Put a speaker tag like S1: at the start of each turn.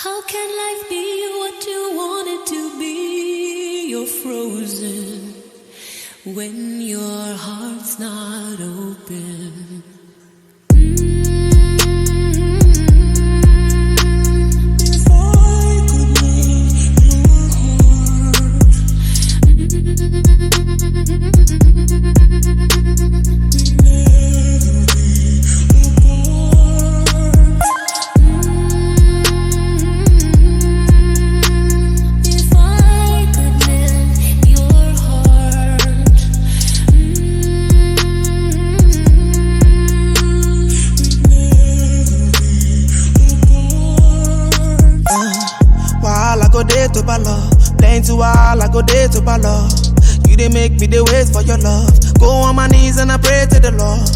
S1: How can life be what you want it to be? You're frozen when your heart's not open. If I could melt your heart, we'd never be apart. If I could melt your heart,
S2: while I go there to balo, playing to while I go there to balo. You dey make me dey wait for your love. Go on my knees and I pray to the Lord.